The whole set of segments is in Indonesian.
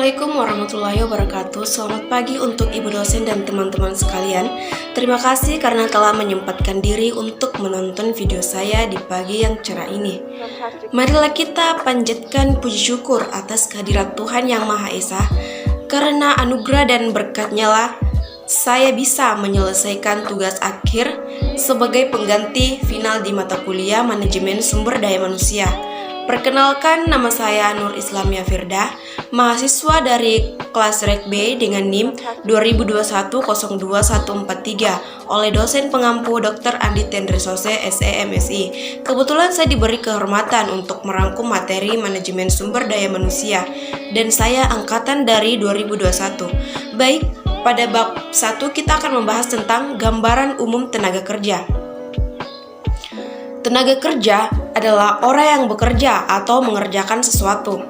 Assalamualaikum warahmatullahi wabarakatuh. Selamat pagi untuk ibu dosen dan teman-teman sekalian. Terima kasih karena telah menyempatkan diri untuk menonton video saya di pagi yang cerah ini. Marilah kita panjatkan puji syukur atas kehadirat Tuhan Yang Maha Esa. Karena anugerah dan berkat-Nya lah saya bisa menyelesaikan tugas akhir sebagai pengganti final di mata kuliah Manajemen Sumber Daya Manusia. Perkenalkan, nama saya Nur Islamia Firda, mahasiswa dari kelas Rek B dengan NIM 2021-02143 oleh dosen pengampu Dr. Andi Tendresose, SE MSI. Kebetulan saya diberi kehormatan untuk merangkum materi Manajemen Sumber Daya Manusia dan saya angkatan dari 2021. Baik, pada bab 1 kita akan membahas tentang gambaran umum tenaga kerja. Tenaga kerja adalah orang yang bekerja atau mengerjakan sesuatu.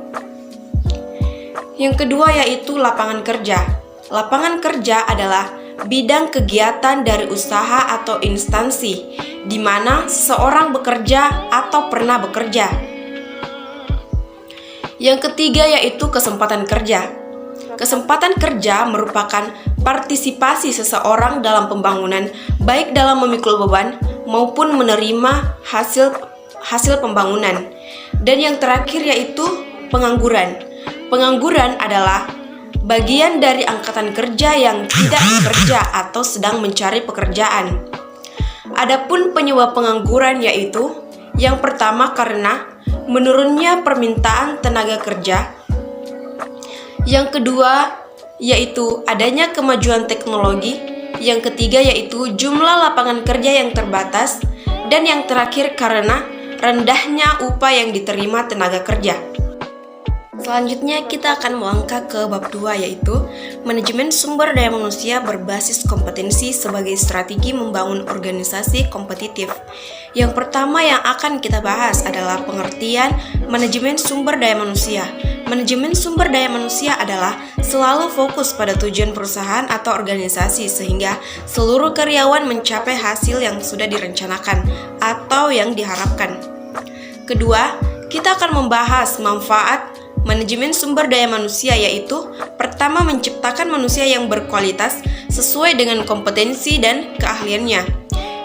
Yang kedua yaitu lapangan kerja. Lapangan kerja adalah bidang kegiatan dari usaha atau instansi di mana seseorang bekerja atau pernah bekerja. Yang ketiga yaitu kesempatan kerja. Kesempatan kerja merupakan partisipasi seseorang dalam pembangunan, baik dalam memikul beban maupun menerima hasil pembangunan. Dan yang terakhir yaitu pengangguran. Pengangguran adalah bagian dari angkatan kerja yang tidak bekerja atau sedang mencari pekerjaan. Adapun penyebab pengangguran yaitu yang pertama karena menurunnya permintaan tenaga kerja. Yang kedua yaitu adanya kemajuan teknologi. Yang ketiga yaitu jumlah lapangan kerja yang terbatas. Dan yang terakhir karena rendahnya upah yang diterima tenaga kerja. Selanjutnya kita akan melangkah ke bab 2 yaitu Manajemen Sumber Daya Manusia berbasis kompetensi sebagai strategi membangun organisasi kompetitif. Yang pertama yang akan kita bahas adalah pengertian manajemen sumber daya manusia. Manajemen sumber daya manusia adalah selalu fokus pada tujuan perusahaan atau organisasi sehingga seluruh karyawan mencapai hasil yang sudah direncanakan atau yang diharapkan. Kedua, kita akan membahas manfaat manajemen sumber daya manusia yaitu pertama menciptakan manusia yang berkualitas sesuai dengan kompetensi dan keahliannya.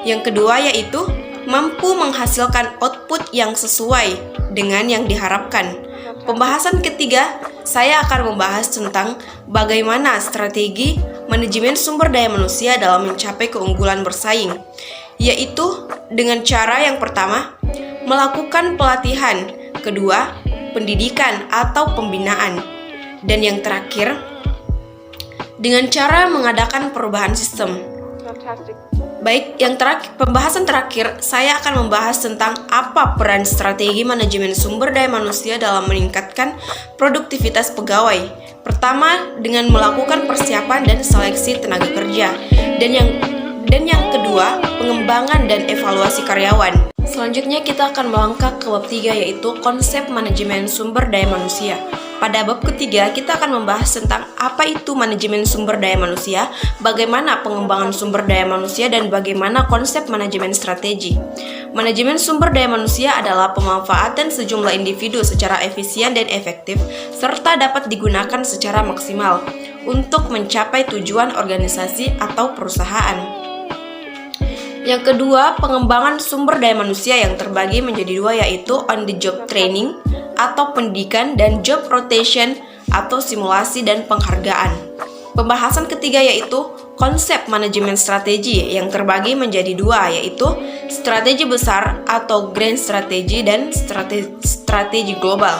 Yang kedua yaitu mampu menghasilkan output yang sesuai dengan yang diharapkan. Pembahasan ketiga, saya akan membahas tentang bagaimana strategi manajemen sumber daya manusia dalam mencapai keunggulan bersaing, yaitu dengan cara yang pertama, melakukan pelatihan, kedua, pendidikan atau pembinaan, dan yang terakhir, dengan cara mengadakan perubahan sistem. Baik, pembahasan terakhir, saya akan membahas tentang apa peran strategi manajemen sumber daya manusia dalam meningkatkan produktivitas pegawai. Pertama, dengan melakukan persiapan dan seleksi tenaga kerja, dan yang kedua, pengembangan dan evaluasi karyawan. Selanjutnya kita akan melangkah ke bab 3 yaitu konsep manajemen sumber daya manusia. Pada bab ketiga, kita akan membahas tentang apa itu manajemen sumber daya manusia, bagaimana pengembangan sumber daya manusia, dan bagaimana konsep manajemen strategi. Manajemen sumber daya manusia adalah pemanfaatan sejumlah individu secara efisien dan efektif, serta dapat digunakan secara maksimal untuk mencapai tujuan organisasi atau perusahaan. Yang kedua, pengembangan sumber daya manusia yang terbagi menjadi dua yaitu on-the-job training atau pendidikan dan job rotation atau simulasi dan penghargaan. Pembahasan ketiga yaitu konsep manajemen strategi yang terbagi menjadi dua yaitu strategi besar atau grand strategy dan strategi global.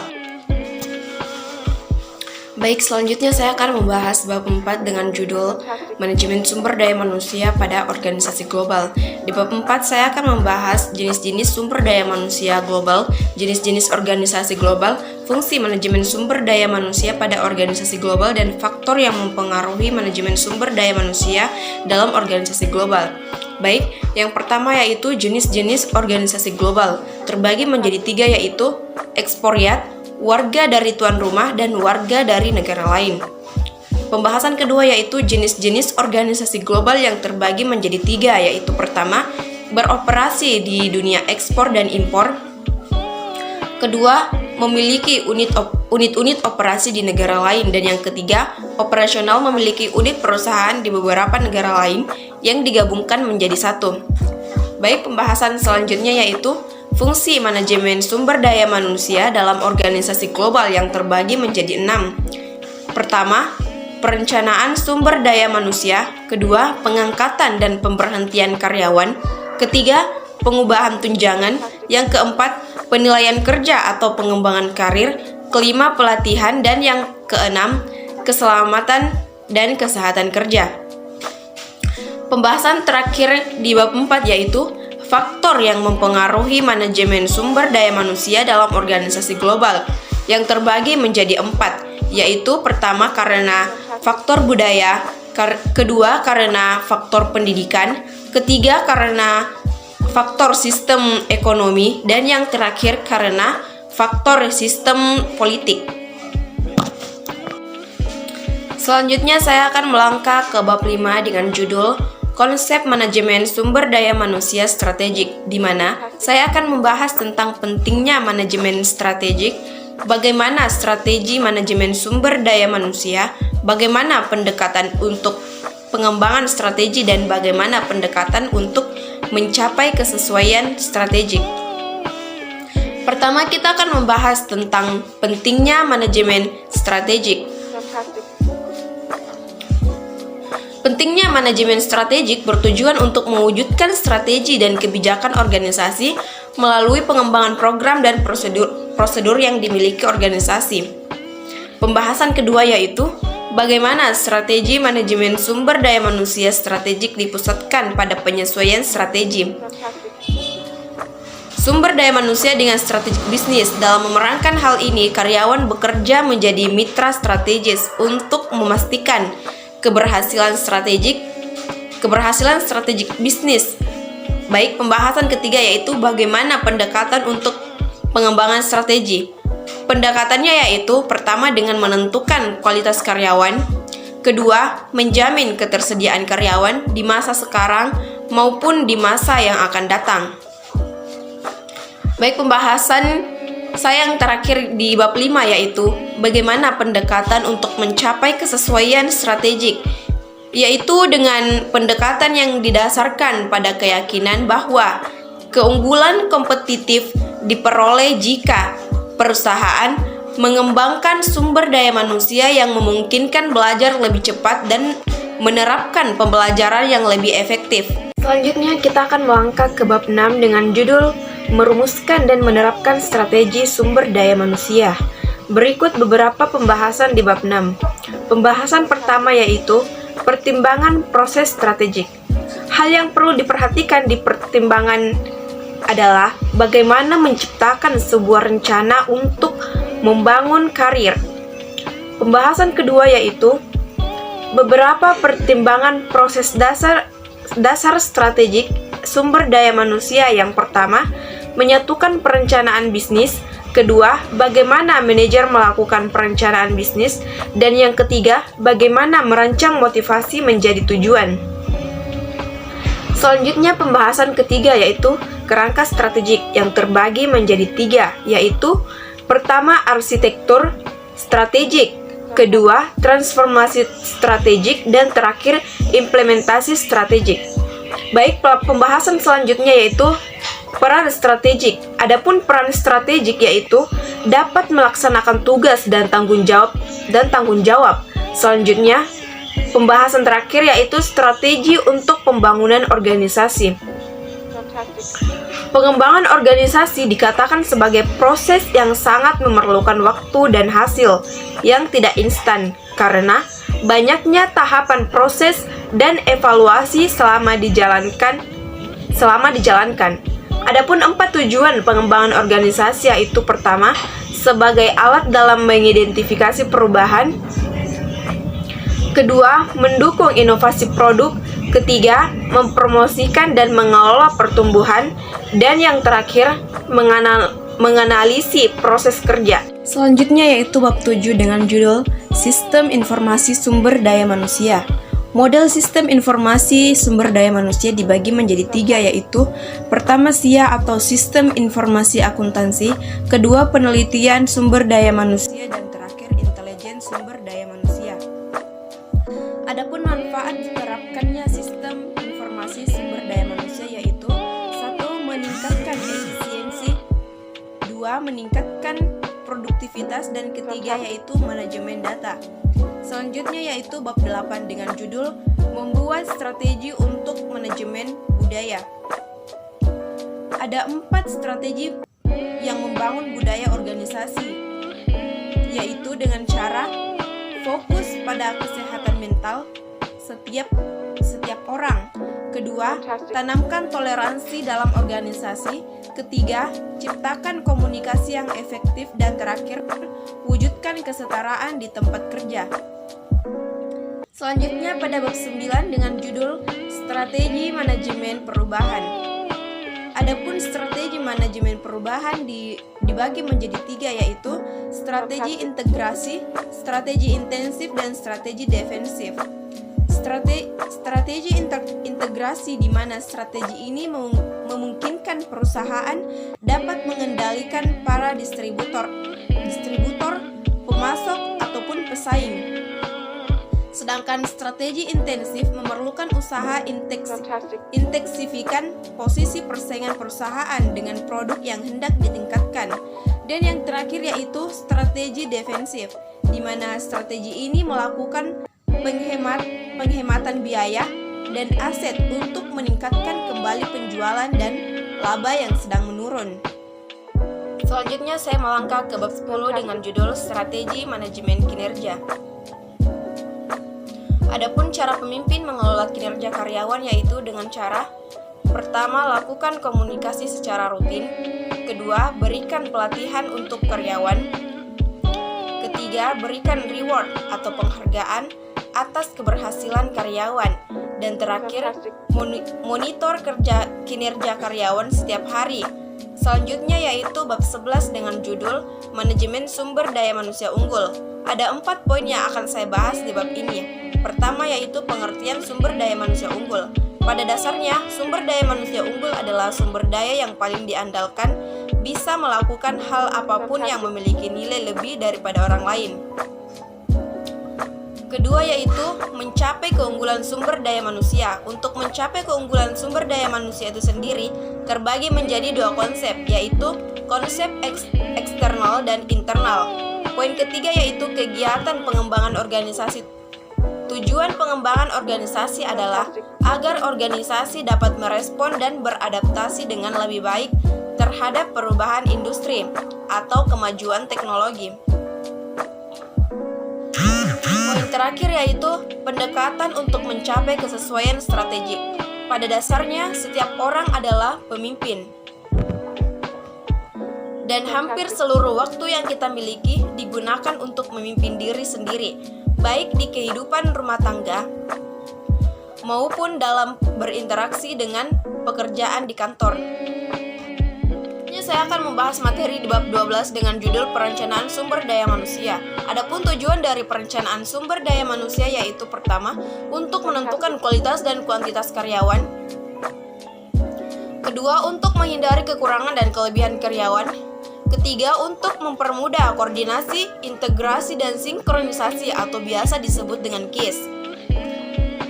Baik, selanjutnya saya akan membahas bab 4 dengan judul Manajemen Sumber Daya Manusia pada Organisasi Global. Di bab 4 saya akan membahas jenis-jenis sumber daya manusia global, jenis-jenis organisasi global, fungsi manajemen sumber daya manusia pada organisasi global, dan faktor yang mempengaruhi manajemen sumber daya manusia dalam organisasi global. Baik, yang pertama yaitu jenis-jenis organisasi global. Terbagi menjadi 3 yaitu ekspatriat, warga dari tuan rumah, dan warga dari negara lain. Pembahasan kedua yaitu jenis-jenis organisasi global yang terbagi menjadi 3 yaitu pertama, beroperasi di dunia ekspor dan impor. Kedua, memiliki unit unit-unit operasi di negara lain. Dan yang ketiga, operasional memiliki unit perusahaan di beberapa negara lain yang digabungkan menjadi satu. Baik, pembahasan selanjutnya yaitu fungsi manajemen sumber daya manusia dalam organisasi global yang terbagi menjadi 6. Pertama, perencanaan sumber daya manusia. Kedua, pengangkatan dan pemberhentian karyawan. Ketiga, pengubahan tunjangan. Yang keempat, penilaian kerja atau pengembangan karir. Kelima, pelatihan. Dan yang keenam, keselamatan dan kesehatan kerja. Pembahasan terakhir di bab 4 yaitu faktor yang mempengaruhi manajemen sumber daya manusia dalam organisasi global yang terbagi menjadi 4, yaitu pertama karena faktor budaya, kedua karena faktor pendidikan, ketiga karena faktor sistem ekonomi, dan yang terakhir karena faktor sistem politik. Selanjutnya saya akan melangkah ke bab 5 dengan judul Konsep Manajemen Sumber Daya Manusia Strategik, di mana saya akan membahas tentang pentingnya manajemen strategik, bagaimana strategi manajemen sumber daya manusia, bagaimana pendekatan untuk pengembangan strategi, dan bagaimana pendekatan untuk mencapai kesesuaian strategik. Pertama, kita akan membahas tentang pentingnya manajemen strategik. Pentingnya manajemen strategik bertujuan untuk mewujudkan strategi dan kebijakan organisasi melalui pengembangan program dan prosedur yang dimiliki organisasi. Pembahasan kedua yaitu bagaimana strategi manajemen sumber daya manusia strategik dipusatkan pada penyesuaian strategi sumber daya manusia dengan strategi bisnis. Dalam memerankan hal ini, karyawan bekerja menjadi mitra strategis untuk memastikan keberhasilan strategik bisnis. Baik, pembahasan ketiga yaitu bagaimana pendekatan untuk pengembangan strategi. Pendekatannya yaitu pertama dengan menentukan kualitas karyawan, kedua menjamin ketersediaan karyawan di masa sekarang maupun di masa yang akan datang. Baik, pembahasan saya yang terakhir di bab 5 yaitu bagaimana pendekatan untuk mencapai kesesuaian strategik, yaitu dengan pendekatan yang didasarkan pada keyakinan bahwa keunggulan kompetitif diperoleh jika perusahaan mengembangkan sumber daya manusia yang memungkinkan belajar lebih cepat dan menerapkan pembelajaran yang lebih efektif. Selanjutnya kita akan melangkah ke bab 6 dengan judul merumuskan dan menerapkan strategi sumber daya manusia. Berikut beberapa pembahasan di bab 6. Pembahasan pertama yaitu pertimbangan proses strategik. Hal yang perlu diperhatikan di pertimbangan adalah bagaimana menciptakan sebuah rencana untuk membangun karir. Pembahasan kedua yaitu beberapa pertimbangan proses dasar strategik sumber daya manusia. Yang pertama, menyatukan perencanaan bisnis. Kedua, bagaimana manajer melakukan perencanaan bisnis. Dan yang ketiga, bagaimana merancang motivasi menjadi tujuan. Selanjutnya pembahasan ketiga yaitu kerangka strategik yang terbagi menjadi 3, yaitu pertama arsitektur strategik, kedua transformasi strategik, dan terakhir implementasi strategik. Baik, pembahasan selanjutnya yaitu peran strategik. Adapun peran strategik yaitu dapat melaksanakan tugas dan tanggung jawab. Selanjutnya, pembahasan terakhir yaitu strategi untuk pembangunan organisasi. Pengembangan organisasi dikatakan sebagai proses yang sangat memerlukan waktu dan hasil yang tidak instan karena banyaknya tahapan proses dan evaluasi selama dijalankan. Adapun 4 tujuan pengembangan organisasi yaitu pertama, sebagai alat dalam mengidentifikasi perubahan. Kedua, mendukung inovasi produk. Ketiga, mempromosikan dan mengelola pertumbuhan. Dan yang terakhir, menganalisis proses kerja. Selanjutnya yaitu bab 7 dengan judul Sistem Informasi Sumber Daya Manusia. Model sistem informasi sumber daya manusia dibagi menjadi 3, yaitu pertama SIA atau sistem informasi akuntansi, kedua penelitian sumber daya manusia, dan terakhir intelijen sumber daya manusia. Adapun manfaat diterapkannya sistem informasi sumber daya manusia yaitu 1. Meningkatkan efisiensi, 2. Meningkatkan produktivitas, dan ketiga yaitu manajemen data. Selanjutnya yaitu bab 8 dengan judul Membuat Strategi untuk Manajemen Budaya. Ada 4 strategi yang membangun budaya organisasi, yaitu dengan cara fokus pada kesehatan mental setiap orang. Kedua, tanamkan toleransi dalam organisasi. Ketiga, ciptakan komunikasi yang efektif, dan terakhir, wujudkan kesetaraan di tempat kerja. Selanjutnya pada bab 9 dengan judul Strategi Manajemen Perubahan. Adapun strategi manajemen perubahan dibagi menjadi 3, yaitu strategi integrasi, strategi intensif, dan strategi defensif. Strategi integrasi di mana strategi ini memungkinkan perusahaan dapat mengendalikan para distributor, pemasok, ataupun pesaing. Sedangkan strategi intensif memerlukan usaha intensifikan posisi persaingan perusahaan dengan produk yang hendak ditingkatkan. Dan yang terakhir yaitu strategi defensif, di mana strategi ini melakukan penghematan biaya dan aset untuk meningkatkan kembali penjualan dan laba yang sedang menurun. Selanjutnya saya melangkah ke bab 10 dengan judul Strategi Manajemen Kinerja. Adapun cara pemimpin mengelola kinerja karyawan yaitu dengan cara pertama, lakukan komunikasi secara rutin. Kedua, berikan pelatihan untuk karyawan. Ketiga, berikan reward atau penghargaan atas keberhasilan karyawan. Dan terakhir, monitor kinerja karyawan setiap hari. Selanjutnya yaitu bab 11 dengan judul Manajemen Sumber Daya Manusia Unggul. Ada 4 poin yang akan saya bahas di bab ini. Pertama yaitu pengertian sumber daya manusia unggul. Pada dasarnya, sumber daya manusia unggul adalah sumber daya yang paling diandalkan, bisa melakukan hal apapun yang memiliki nilai lebih daripada orang lain. Kedua yaitu mencapai keunggulan sumber daya manusia. Untuk mencapai keunggulan sumber daya manusia itu sendiri terbagi menjadi 2 konsep, yaitu konsep eksternal dan internal. Poin ketiga yaitu kegiatan pengembangan organisasi. Tujuan pengembangan organisasi adalah agar organisasi dapat merespon dan beradaptasi dengan lebih baik terhadap perubahan industri atau kemajuan teknologi. Poin terakhir yaitu pendekatan untuk mencapai kesesuaian strategi. Pada dasarnya, setiap orang adalah pemimpin. Dan hampir seluruh waktu yang kita miliki digunakan untuk memimpin diri sendiri, baik di kehidupan rumah tangga maupun dalam berinteraksi dengan pekerjaan di kantor. Saya akan membahas materi di bab 12 dengan judul Perencanaan Sumber Daya Manusia. Adapun tujuan dari perencanaan sumber daya manusia yaitu pertama, untuk menentukan kualitas dan kuantitas karyawan. Kedua, untuk menghindari kekurangan dan kelebihan karyawan. Ketiga, untuk mempermudah koordinasi, integrasi, dan sinkronisasi atau biasa disebut dengan KIS.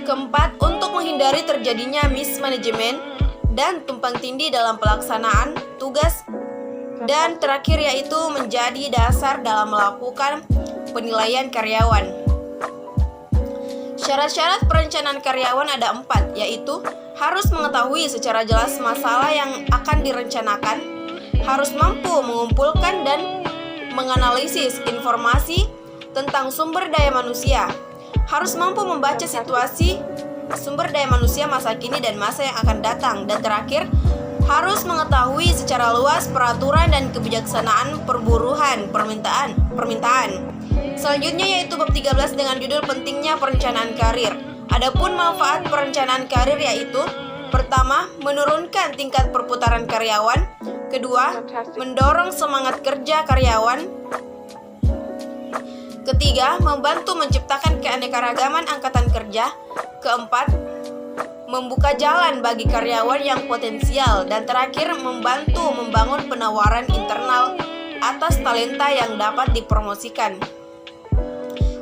Keempat, untuk menghindari terjadinya mismanagement dan tumpang tindih dalam pelaksanaan tugas. Dan terakhir yaitu menjadi dasar dalam melakukan penilaian karyawan. Syarat-syarat perencanaan karyawan ada 4, yaitu harus mengetahui secara jelas masalah yang akan direncanakan, harus mampu mengumpulkan dan menganalisis informasi tentang sumber daya manusia, harus mampu membaca situasi sumber daya manusia masa kini dan masa yang akan datang, dan terakhir harus mengetahui secara luas peraturan dan kebijaksanaan perburuhan permintaan. Selanjutnya yaitu bab 13 dengan judul Pentingnya Perencanaan Karir. Adapun manfaat perencanaan karir yaitu pertama, menurunkan tingkat perputaran karyawan. Kedua, mendorong semangat kerja karyawan. Ketiga, membantu menciptakan keanekaragaman angkatan kerja. Keempat, membuka jalan bagi karyawan yang potensial. Dan terakhir, membantu membangun penawaran internal atas talenta yang dapat dipromosikan.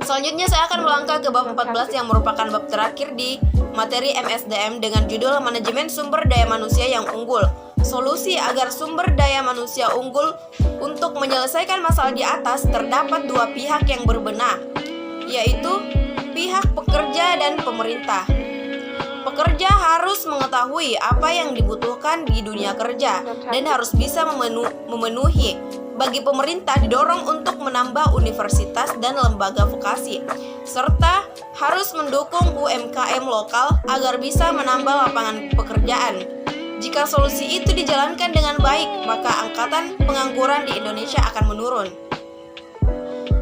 Selanjutnya saya akan melangkah ke bab 14 yang merupakan bab terakhir di materi MSDM dengan judul Manajemen Sumber Daya Manusia yang Unggul. Solusi agar sumber daya manusia unggul. Untuk menyelesaikan masalah di atas terdapat dua pihak yang berbenah, yaitu pihak pekerja dan pemerintah. Pekerja harus mengetahui apa yang dibutuhkan di dunia kerja dan harus bisa memenuhi. Bagi pemerintah didorong untuk menambah universitas dan lembaga vokasi, serta harus mendukung UMKM lokal agar bisa menambah lapangan pekerjaan. Jika solusi itu dijalankan dengan baik, maka angkatan pengangguran di Indonesia akan menurun.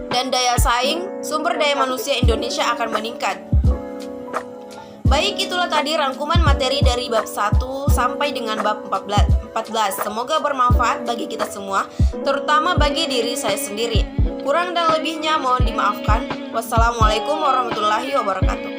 Dan daya saing sumber daya manusia Indonesia akan meningkat. Baik, itulah tadi rangkuman materi dari bab 1 sampai dengan bab 14. Semoga bermanfaat bagi kita semua, terutama bagi diri saya sendiri. Kurang dan lebihnya mohon dimaafkan. Wassalamualaikum warahmatullahi wabarakatuh.